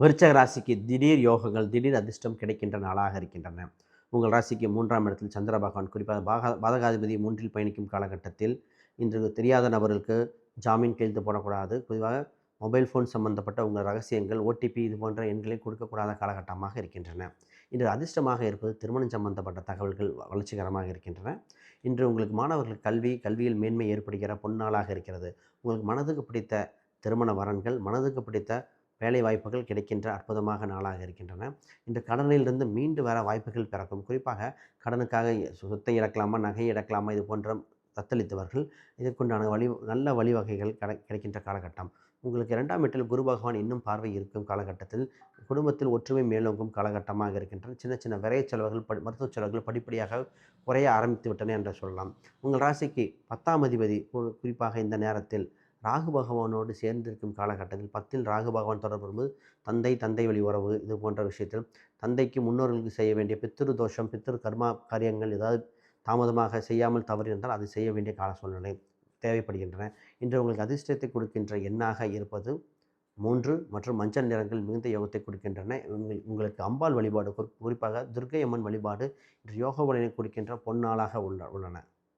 விருச்சக ராசிக்கு திடீர் யோகங்கள், திடீர் அதிர்ஷ்டம் கிடைக்கின்ற நாளாக இருக்கின்றன. உங்கள் ராசிக்கு 3ஆம் இடத்தில் சந்திர பகவான், குறிப்பாக பாதகாதிபதி 3இல் பயணிக்கும் காலகட்டத்தில் இன்று தெரியாத நபர்களுக்கு ஜாமீன் கையெழுத்து போடக்கூடாது. பொதுவாக மொபைல் ஃபோன் சம்பந்தப்பட்ட உங்கள் ரகசியங்கள், ஓடிபி இது போன்ற எண்களை கொடுக்கக்கூடாத காலகட்டமாக இருக்கின்றன. இன்று அதிர்ஷ்டமாக இருப்பது திருமணம் சம்பந்தப்பட்ட தகவல்கள் வளர்ச்சிகரமாக இருக்கின்றன. இன்று உங்களுக்கு மாணவர்கள் கல்வியில் மேன்மை ஏற்படுகிற பொன்னாளாக இருக்கிறது. உங்களுக்கு மனதுக்கு பிடித்த திருமண வரன்கள், மனதுக்கு பிடித்த வேலை வாய்ப்புகள் கிடைக்கின்ற அற்புதமாக நாளாக இருக்கின்றன. இந்த கடனிலிருந்து மீண்டு வர வாய்ப்புகள் பிறக்கும். குறிப்பாக கடனுக்காக சொத்தை இழக்கலாமா, நகையை இழக்கலாமா, இது போன்ற தத்தளித்தவர்கள் இதற்குண்டான நல்ல வழிவகைகள் கிடைக்கின்ற காலகட்டம். உங்களுக்கு 2ஆம் வீட்டில் குரு பகவான் இன்னும் பார்வை இருக்கும் காலகட்டத்தில் குடும்பத்தில் ஒற்றுமை மேலோங்கும் காலகட்டமாக இருக்கின்றன. சின்ன சின்ன விரைய செலவுகள், மருத்துவ செலவுகள் படிப்படியாக குறைய ஆரம்பித்து விட்டன என்று சொல்லலாம். உங்கள் ராசிக்கு 10ஆம் அதிபதி குறிப்பாக இந்த நேரத்தில் ராகு பகவானோடு சேர்ந்திருக்கும் காலகட்டத்தில் 10இல் ராகு பகவான் தொடர்பு தந்தை வழி உறவு இது போன்ற விஷயத்தில் தந்தைக்கு முன்னோர்களுக்கு செய்ய வேண்டிய பித்திரு தோஷம், பித்திரு கர்மா காரியங்கள் ஏதாவது தாமதமாக செய்யாமல் தவறி இருந்தால் அது செய்ய வேண்டிய கால சூழ்நிலை தேவைப்படுகின்றன. இன்று உங்களுக்கு அதிர்ஷ்டத்தை கொடுக்கின்ற எண்ணாக இருப்பது 3 மற்றும் மஞ்சள் நிறங்கள் மிகுந்த யோகத்தை கொடுக்கின்றன. உங்களுக்கு அம்பாள் வழிபாடு, குறிப்பாக துர்க்கை அம்மன் வழிபாடு இன்று யோக பலனை கொடுக்கின்ற பொன்னாளாக உள்ளன.